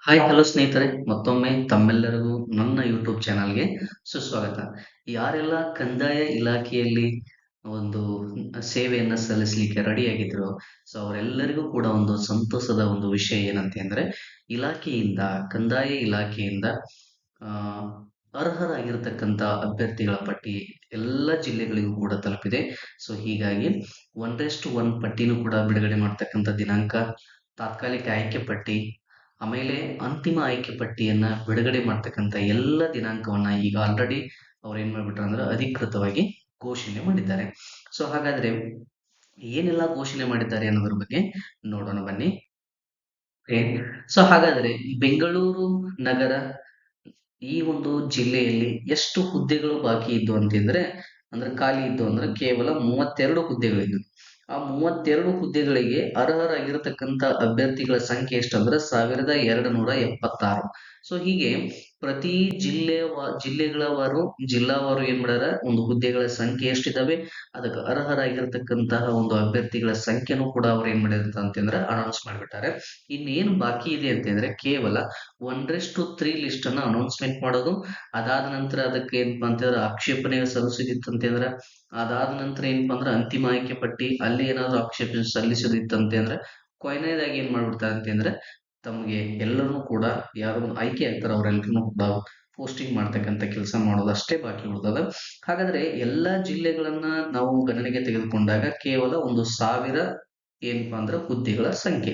Hi hello ಸ್ನೇಹಿತರೆ, ಮತ್ತೊಮ್ಮೆ ತಮ್ಮೆಲ್ಲರಿಗೂ ನನ್ನ ಯೂಟ್ಯೂಬ್ ಚಾನಲ್‌ಗೆ ಸುಸ್ವಾಗತ. ಯಾರೆಲ್ಲ ಕಂದಾಯ ಇಲಾಖೆಯಲ್ಲಿ ಒಂದು ಸೇವೆಯನ್ನ ಸಲ್ಲಿಸಲಿಕ್ಕೆ ರೆಡಿಯಾಗಿದ್ರೋ, ಸೊ ಅವರೆಲ್ಲರಿಗೂ ಕೂಡ ಒಂದು ಸಂತಸದ ಒಂದು ವಿಷಯ ಏನಂತೆ ಅಂದ್ರೆ, ಇಲಾಖೆಯಿಂದ ಕಂದಾಯ ಇಲಾಖೆಯಿಂದ ಆ, ಅರ್ಹರಾಗಿರ್ತಕ್ಕಂಥ ಅಭ್ಯರ್ಥಿಗಳ ಪಟ್ಟಿ ಎಲ್ಲ ಜಿಲ್ಲೆಗಳಿಗೂ ಕೂಡ ತಲುಪಿದೆ. ಸೊ ಹೀಗಾಗಿ 1:1 ಪಟ್ಟಿನೂ ಕೂಡ ಬಿಡುಗಡೆ ಮಾಡ್ತಕ್ಕಂಥ ದಿನಾಂಕ, ತಾತ್ಕಾಲಿಕ ಆಯ್ಕೆ ಪಟ್ಟಿ, ಆಮೇಲೆ ಅಂತಿಮ ಆಯ್ಕೆ ಪಟ್ಟಿಯನ್ನ ಬಿಡುಗಡೆ ಮಾಡ್ತಕ್ಕಂಥ ಎಲ್ಲ ದಿನಾಂಕವನ್ನ ಈಗ ಆಲ್ರೆಡಿ ಅವ್ರು ಏನ್ ಮಾಡ್ಬಿಟ್ರು ಅಂದ್ರೆ ಅಧಿಕೃತವಾಗಿ ಘೋಷಣೆ ಮಾಡಿದ್ದಾರೆ. ಸೊ ಹಾಗಾದ್ರೆ ಏನೆಲ್ಲ ಘೋಷಣೆ ಮಾಡಿದ್ದಾರೆ ಅನ್ನೋದ್ರ ಬಗ್ಗೆ ನೋಡೋಣ ಬನ್ನಿ. ಓಕೆ. ಸೊ ಹಾಗಾದ್ರೆ ಬೆಂಗಳೂರು ನಗರ ಈ ಒಂದು ಜಿಲ್ಲೆಯಲ್ಲಿ ಎಷ್ಟು ಹುದ್ದೆಗಳು ಬಾಕಿ ಇದ್ವು ಅಂತಂದ್ರೆ, ಅಂದ್ರೆ ಖಾಲಿ ಇದ್ದು ಅಂದ್ರೆ ಕೇವಲ 32 ಹುದ್ದೆಗಳಿದ್ವು. ಆ 32 ಹುದ್ದೆಗಳಿಗೆ ಅರ್ಹರಾಗಿರತಕ್ಕಂತ ಅಭ್ಯರ್ಥಿಗಳ ಸಂಖ್ಯೆ ಎಷ್ಟಂದ್ರೆ 1276. ಸೊ ಹೀಗೆ ಪ್ರತಿ ಜಿಲ್ಲೆಗಳವಾರು ಜಿಲ್ಲಾವಾರು ಏನ್ ಮಾಡ್ಯಾರ, ಒಂದು ಹುದ್ದೆಗಳ ಸಂಖ್ಯೆ ಎಷ್ಟಿದಾವೆ, ಅದಕ್ಕೆ ಅರ್ಹರಾಗಿರ್ತಕ್ಕಂತಹ ಒಂದು ಅಭ್ಯರ್ಥಿಗಳ ಸಂಖ್ಯೆನೂ ಕೂಡ ಅವ್ರು ಏನ್ ಮಾಡಿದ್ರು ಅಂತಂದ್ರೆ ಅನೌನ್ಸ್ ಮಾಡಿಬಿಟ್ಟಾರೆ. ಇನ್ನೇನು ಬಾಕಿ ಇದೆ ಅಂತಂದ್ರೆ ಕೇವಲ 1:3 ಲಿಸ್ಟ್ ಅನ್ನ ಅನೌನ್ಸ್ಮೆಂಟ್ ಮಾಡೋದು. ಅದಾದ ನಂತರ ಅದಕ್ಕೆ ಏನಪ್ಪಾ ಅಂತಂದ್ರೆ ಆಕ್ಷೇಪಣೆ ಸಲ್ಲಿಸೋದಿತ್ತಂತಂದ್ರೆ, ಅದಾದ ನಂತರ ಏನಪ್ಪಾ ಅಂದ್ರೆ ಅಂತಿಮ ಆಯ್ಕೆ ಪಟ್ಟಿ, ಅಲ್ಲಿ ಏನಾದ್ರು ಆಕ್ಷೇಪಣೆ ಸಲ್ಲಿಸೋದಿತ್ತಂತಂದ್ರೆ ಕೊನೆಯದಾಗಿ ಏನ್ ಮಾಡ್ಬಿಡ್ತಾರೆ ಅಂತಂದ್ರೆ ತಮಗೆ ಎಲ್ಲರೂ ಕೂಡ ಯಾರು ಆಯ್ಕೆ ಆಗ್ತಾರೆ ಅವರೆಲ್ಲರನ್ನು ಕೂಡ ಪೋಸ್ಟಿಂಗ್ ಮಾಡ್ತಕ್ಕಂಥ ಕೆಲಸ ಮಾಡೋದು ಅಷ್ಟೇ ಬಾಕಿ ಉಳಿದದ. ಹಾಗಾದ್ರೆ ಎಲ್ಲಾ ಜಿಲ್ಲೆಗಳನ್ನ ನಾವು ಗಣನೆಗೆ ತೆಗೆದುಕೊಂಡಾಗ ಕೇವಲ 1,000 ಏನಪ್ಪಾ ಅಂದ್ರೆ ಹುದ್ದೆಗಳ ಸಂಖ್ಯೆ.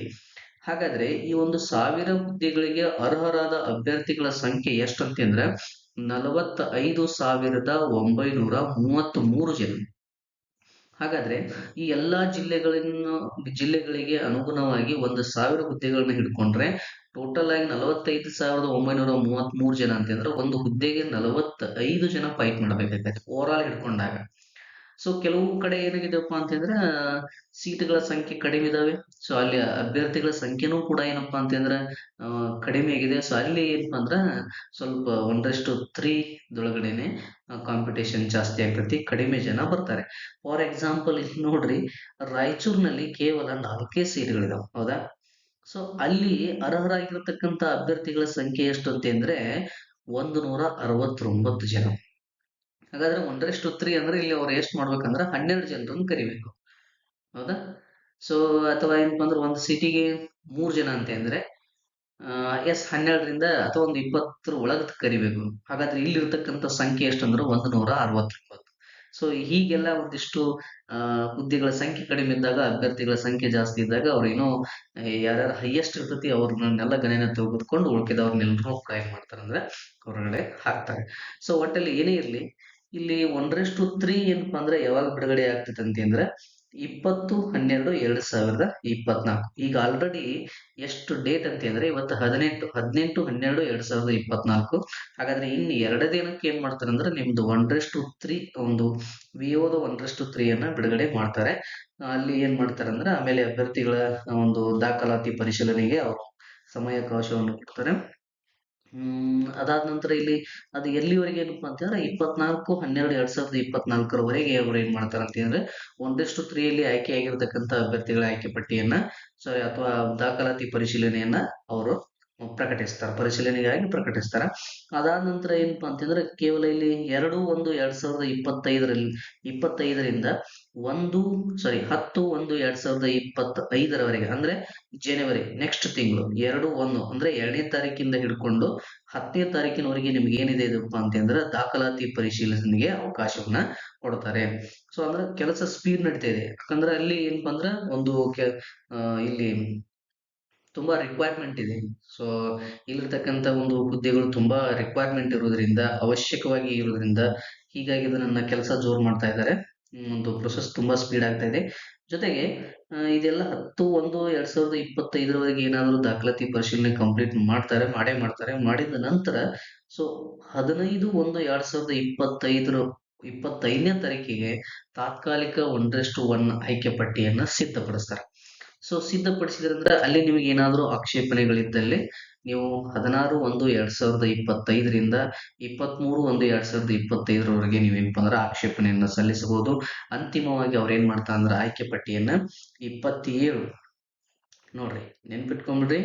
ಹಾಗಾದ್ರೆ ಈ ಒಂದು 1,000 ಹುದ್ದೆಗಳಿಗೆ ಅರ್ಹರಾದ ಅಭ್ಯರ್ಥಿಗಳ ಸಂಖ್ಯೆ ಎಷ್ಟಂತಂದ್ರೆ 45,933 ಜನ. ಹಾಗಾದ್ರೆ ಈ ಎಲ್ಲಾ ಜಿಲ್ಲೆಗಳಿಗೆ ಅನುಗುಣವಾಗಿ 1,000 ಹುದ್ದೆಗಳನ್ನ ಹಿಡ್ಕೊಂಡ್ರೆ ಟೋಟಲ್ ಆಗಿ 45,933 ಜನ ಅಂತಂದ್ರೆ ಒಂದು ಹುದ್ದೆಗೆ 45 ಜನ ಫೈಟ್ ಮಾಡ್ಬೇಕಾಗತ್ತೆ ಓವರ್ ಆಲ್ ಹಿಡ್ಕೊಂಡಾಗ. ಸೊ ಕೆಲವು ಕಡೆ ಏನಾಗಿದೆಯಪ್ಪ ಅಂತಂದ್ರೆ ಸೀಟ್‌ಗಳ ಸಂಖ್ಯೆ ಕಡಿಮೆ ಇದಾವೆ. ಸೊ ಅಲ್ಲಿ ಅಭ್ಯರ್ಥಿಗಳ ಸಂಖ್ಯೆನೂ ಕೂಡ ಏನಪ್ಪಾ ಅಂತಂದ್ರೆ ಕಡಿಮೆ ಆಗಿದೆ. ಸೊ ಅಲ್ಲಿ ಏನಪ್ಪಾ ಅಂದ್ರ ಸ್ವಲ್ಪ 1:3 ದೊಳಗಡೆನೆ ಕಾಂಪಿಟೇಷನ್ ಜಾಸ್ತಿ ಆಗ್ತೈತಿ. ಕಡಿಮೆ ಜನ ಬರ್ತಾರೆ. ಫಾರ್ ಎಕ್ಸಾಂಪಲ್ ಇಲ್ಲಿ ನೋಡ್ರಿ, ರಾಯಚೂರಿನಲ್ಲಿ ಕೇವಲ 4 ಸೀಟ್‌ಗಳಿದಾವೆ. ಹೌದಾ? ಸೊ ಅಲ್ಲಿ ಅರ್ಹರಾಗಿರ್ತಕ್ಕಂಥ ಅಭ್ಯರ್ಥಿಗಳ ಸಂಖ್ಯೆ ಎಷ್ಟು ಅಂತಂದ್ರೆ 169 ಜನ. ಹಾಗಾದ್ರೆ 1:3 ಅಂದ್ರೆ ಇಲ್ಲಿ ಅವ್ರು ಎಷ್ಟು ಮಾಡ್ಬೇಕಂದ್ರೆ 12 ಜನರನ್ನು ಕರಿಬೇಕು. ಹೌದಾ? ಸೊ ಅಥವಾ ಏನಪ್ಪಾ ಅಂದ್ರೆ ಒಂದು ಸಿಟಿಗೆ 3 ಜನ ಅಂತ ಅಂದ್ರೆ ಎಸ್ 12ರಿಂದ ಅಥವಾ ಒಂದು 20 ಒಳಗೆ ಕರಿಬೇಕು. ಹಾಗಾದ್ರೆ ಇಲ್ಲಿರ್ತಕ್ಕಂಥ ಸಂಖ್ಯೆ ಎಷ್ಟಂದ್ರೆ 169. ಸೊ ಹೀಗೆಲ್ಲ ಒಂದಿಷ್ಟು ಹುದ್ದೆಗಳ ಸಂಖ್ಯೆ ಕಡಿಮೆ ಇದ್ದಾಗ, ಅಭ್ಯರ್ಥಿಗಳ ಸಂಖ್ಯೆ ಜಾಸ್ತಿ ಇದ್ದಾಗ ಅವ್ರು ಏನೋ ಯಾರ್ಯಾರು ಹೈಯೆಸ್ಟ್ ಇರ್ತೈತಿ ಅವ್ರನ್ನೆಲ್ಲ ಗಣನೆ ತೆಗೆದುಕೊಂಡು ಉಳ್ಕಿದವ್ರನ್ನೆಲ್ಲರೂ ಕೂಡ ಏನ್ ಮಾಡ್ತಾರಂದ್ರೆ ಹೊರಗಡೆ ಹಾಕ್ತಾರೆ. ಸೊ ಒಟ್ಟಲ್ಲಿ ಏನೇ ಇರ್ಲಿ, ಇಲ್ಲಿ 1:3 ಏನಪ್ಪಾ ಅಂದ್ರೆ ಯಾವಾಗ ಬಿಡುಗಡೆ ಆಗ್ತೈತೆ ಅಂತಂದ್ರೆ 20/12/2024. ಈಗ ಆಲ್ರೆಡಿ ಎಷ್ಟು ಡೇಟ್ ಅಂತ ಅಂದ್ರೆ ಇವತ್ತು 18/12/2024. ಹಾಗಾದ್ರೆ ಇನ್ನು 2 ದಿನಕ್ಕೆ ಏನ್ ಮಾಡ್ತಾರೆ ಅಂದ್ರೆ ನಿಮ್ದು 1:3 ಒಂದು ವಿಒದ 1:3 ಅನ್ನ ಬಿಡುಗಡೆ ಮಾಡ್ತಾರೆ. ಅಲ್ಲಿ ಏನ್ ಮಾಡ್ತಾರೆ ಅಂದ್ರೆ ಆಮೇಲೆ ಅಭ್ಯರ್ಥಿಗಳ ಒಂದು ದಾಖಲಾತಿ ಪರಿಶೀಲನೆಗೆ ಅವರು ಸಮಯಾವಕಾಶವನ್ನು ಕೊಡ್ತಾರೆ. ಅದಾದ ನಂತರ ಇಲ್ಲಿ ಅದು ಎಲ್ಲಿವರೆಗೆ ಏನಪ್ಪಾ ಅಂತಂದ್ರೆ 24/12/2024 ಅವ್ರು ಏನ್ ಮಾಡ್ತಾರೆ ಅಂತಂದ್ರೆ 1:3 ಅಲ್ಲಿ ಆಯ್ಕೆಯಾಗಿರ್ತಕ್ಕಂಥ ಅಭ್ಯರ್ಥಿಗಳ ಆಯ್ಕೆ ಪಟ್ಟಿಯನ್ನ ಸಾರಿ ಅಥವಾ ದಾಖಲಾತಿ ಪರಿಶೀಲನೆಯನ್ನ ಅವರು ಪ್ರಕಟಿಸ್ತಾರೆ. ಪರಿಶೀಲನೆಗಾಗಿ ಪ್ರಕಟಿಸ್ತಾರ. ಅದಾದ ನಂತರ ಏನಪ್ಪಾ ಅಂತಂದ್ರೆ ಕೇವಲ ಇಲ್ಲಿ 2/1/2025ರಿಂದ 10/1/2025 ಅಂದ್ರೆ ಜನವರಿ ನೆಕ್ಸ್ಟ್ ತಿಂಗಳು 2/1 ಅಂದ್ರೆ 2ನೇ ತಾರೀಕಿಂದ ಹಿಡ್ಕೊಂಡು 10ನೇ ತಾರೀಕಿನವರೆಗೆ ನಿಮ್ಗೆ ಏನಿದೆ ಇದಪ್ಪಾ ಅಂತಂದ್ರೆ ದಾಖಲಾತಿ ಪರಿಶೀಲನೆಗೆ ಅವಕಾಶವನ್ನ ಕೊಡ್ತಾರೆ. ಸೊ ಅಂದ್ರೆ ಕೆಲಸ ಸ್ಪೀಡ್ ನಡೀತಾ ಇದೆ. ಯಾಕಂದ್ರೆ ಅಲ್ಲಿ ಏನಪ್ಪಾ ಅಂದ್ರೆ ಒಂದು ಇಲ್ಲಿ ತುಂಬಾ ರಿಕ್ವೈರ್ಮೆಂಟ್ ಇದೆ. ಸೊ ಇಲ್ಲಿರ್ತಕ್ಕಂಥ ಒಂದು ಹುದ್ದೆಗಳು ತುಂಬಾ ರಿಕ್ವೈರ್ಮೆಂಟ್ ಇರೋದ್ರಿಂದ, ಅವಶ್ಯಕವಾಗಿ ಇರೋದ್ರಿಂದ ಹೀಗಾಗಿ ಇದನ್ನ ಕೆಲಸ ಜೋರು ಮಾಡ್ತಾ ಇದ್ದಾರೆ. ಒಂದು ಪ್ರೊಸೆಸ್ ತುಂಬಾ ಸ್ಪೀಡ್ ಆಗ್ತಾ ಇದೆ. ಜೊತೆಗೆ ಇದೆಲ್ಲ 10/1/2025 ಏನಾದರೂ ದಾಖಲಾತಿ ಪರಿಶೀಲನೆ ಕಂಪ್ಲೀಟ್ ಮಾಡ್ತಾರೆ, ಮಾಡೇ ಮಾಡ್ತಾರೆ. ಮಾಡಿದ ನಂತರ ಸೊ 15/1/2025ನೇ ತಾರೀಕಿಗೆ ತಾತ್ಕಾಲಿಕ 1:1 ಆಯ್ಕೆ ಪಟ್ಟಿಯನ್ನ ಸಿದ್ಧಪಡಿಸ್ತಾರೆ. ಸೊ ಸಿದ್ಧಪಡಿಸಿದ್ರಂದ್ರೆ ಅಲ್ಲಿ ನಿಮಗೆ ಏನಾದರೂ ಆಕ್ಷೇಪಣೆಗಳಿದ್ದಲ್ಲಿ ನೀವು 16/1/2025ರಿಂದ 23/1/2025 ನೀವೇನಪ್ಪಾ ಅಂದ್ರೆ ಆಕ್ಷೇಪಣೆಯನ್ನ ಸಲ್ಲಿಸಬಹುದು. ಅಂತಿಮವಾಗಿ ಅವ್ರು ಏನ್ ಮಾಡ್ತಾರೆ ಅಂದ್ರೆ ಆಯ್ಕೆ ಪಟ್ಟಿಯನ್ನ 27 ನೋಡ್ರಿ ನೆನ್ಪಿಟ್ಕೊಂಡ್ಬಿಡ್ರಿ,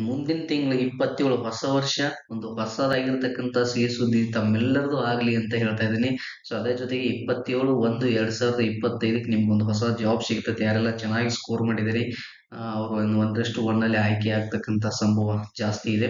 ಮುಂದಿನ ತಿಂಗಳು 27 ಹೊಸ ವರ್ಷ, ಒಂದು ಹೊಸದಾಗಿರ್ತಕ್ಕಂಥ ಸಿಹಿ ಸುದ್ದಿ ತಮ್ಮೆಲ್ಲರದು ಆಗ್ಲಿ ಅಂತ ಹೇಳ್ತಾ ಇದ್ದೀನಿ. ಸೊ ಅದೇ ಜೊತೆಗೆ 27/1/2025 ನಿಮ್ಗೊಂದು ಹೊಸ ಜಾಬ್ ಸಿಗ್ತದೆ. ಯಾರೆಲ್ಲ ಚೆನ್ನಾಗಿ ಸ್ಕೋರ್ ಮಾಡಿದಿರಿ ಅವರು ಒಂದಷ್ಟು ಒನ್ನಲ್ಲಿ ಆಯ್ಕೆ ಆಗ್ತಕ್ಕಂಥ ಸಂಭವ ಜಾಸ್ತಿ ಇದೆ.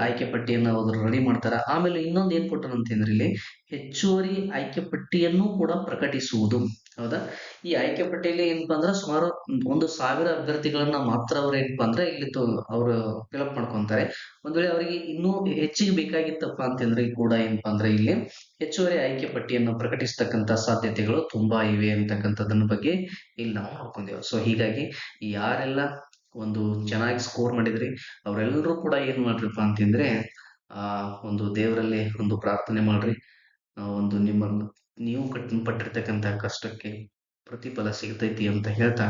ಆಯ್ಕೆ ಪಟ್ಟಿಯನ್ನು ಅವರು ರೆಡಿ ಮಾಡ್ತಾರೆ. ಆಮೇಲೆ ಇನ್ನೊಂದು ಏನ್ ಕೊಟ್ಟರಂತಂದ್ರೆ ಇಲ್ಲಿ ಹೆಚ್ಚುವರಿ ಆಯ್ಕೆ ಪಟ್ಟಿಯನ್ನು ಕೂಡ ಪ್ರಕಟಿಸುವುದು. ಹೌದಾ? ಈ ಆಯ್ಕೆ ಪಟ್ಟಿಯಲ್ಲಿ ಏನಪ್ಪಾ ಅಂದ್ರೆ ಸುಮಾರು 1,000 ಅಭ್ಯರ್ಥಿಗಳನ್ನ ಮಾತ್ರ ಅವ್ರು ಏನಪ್ಪಾ ಅಂದ್ರೆ ಇಲ್ಲಿ ಅವರು ಫಿಲಪ್ ಮಾಡ್ಕೊಂತಾರೆ. ಒಂದ್ ವೇಳೆ ಅವರಿಗೆ ಇನ್ನೂ ಹೆಚ್ಚಿಗೆ ಬೇಕಾಗಿತ್ತಪ್ಪ ಅಂತಂದ್ರೆ ಕೂಡ ಏನಪ್ಪಾ ಅಂದ್ರೆ ಇಲ್ಲಿ ಹೆಚ್ಚುವರಿ ಆಯ್ಕೆ ಪಟ್ಟಿಯನ್ನು ಪ್ರಕಟಿಸ್ತಕ್ಕಂತ ಸಾಧ್ಯತೆಗಳು ತುಂಬಾ ಇವೆ ಅಂತಕ್ಕಂಥದ್ದನ್ನ ಬಗ್ಗೆ ಇಲ್ಲಿ ನಾವು ನೋಡ್ಕೊಂಡೇವೆ. ಸೊ ಹೀಗಾಗಿ ಯಾರೆಲ್ಲ ಒಂದು ಚೆನ್ನಾಗಿ ಸ್ಕೋರ್ ಮಾಡಿದ್ರಿ ಅವರೆಲ್ಲರೂ ಕೂಡ ಏನ್ ಮಾಡ್ರಿಪ್ಪ ಅಂತಂದ್ರೆ ಆ ಒಂದು ದೇವರಲ್ಲಿ ಒಂದು ಪ್ರಾರ್ಥನೆ ಮಾಡ್ರಿ. ಒಂದು ನೀವು ಪಟ್ಟಿರ್ತಕ್ಕಂಥ ಕಷ್ಟಕ್ಕೆ ಪ್ರತಿಫಲ ಸಿಗ್ತೈತಿ ಅಂತ ಹೇಳ್ತಾ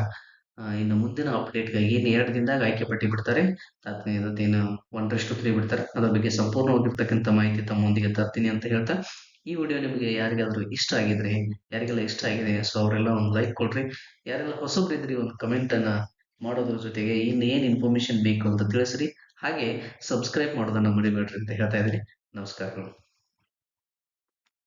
ಇನ್ನು ಮುಂದಿನ ಅಪ್ಡೇಟ್‌ಗಾಗಿ ಇನ್ನು 2 ದಿನದಾಗ ಆಯ್ಕೆ ಪಟ್ಟಿ ಬಿಡ್ತಾರೆ. ಅದೇನು 1:3 ಬಿಡ್ತಾರೆ. ಅದ್ರ ಬಗ್ಗೆ ಸಂಪೂರ್ಣವಾಗಿರ್ತಕ್ಕಂಥ ಮಾಹಿತಿ ತಮ್ಮೊಂದಿಗೆ ತರ್ತೀನಿ ಅಂತ ಹೇಳ್ತಾ, ಈ ವಿಡಿಯೋ ನಿಮಗೆ ಯಾರಿಗಾದ್ರೂ ಇಷ್ಟ ಆಗಿದ್ರೆ, ಯಾರಿಗೆಲ್ಲ ಇಷ್ಟ ಆಗಿದೆ ಸೊ ಅವರೆಲ್ಲ ಒಂದು ಲೈಕ್ ಕೊಡ್ರಿ. ಯಾರೆಲ್ಲ ಹೊಸಬ್ರಿದ್ರಿ ಒಂದು ಕಮೆಂಟ್ ಅನ್ನ ಮಾಡೋದ್ರ ಜೊತೆಗೆ ಇನ್ನೇನ್ ಇನ್ಫಾರ್ಮೇಶನ್ ಬೇಕು ಅಂತ ತಿಳಿಸ್ರಿ. ಹಾಗೆ ಸಬ್ಸ್ಕ್ರೈಬ್ ಮಾಡೋದನ್ನ ಮರಿಬೇಡ್ರಿ ಅಂತ ಹೇಳ್ತಾ ಇದ್ದೀನಿ. ನಮಸ್ಕಾರಗಳು.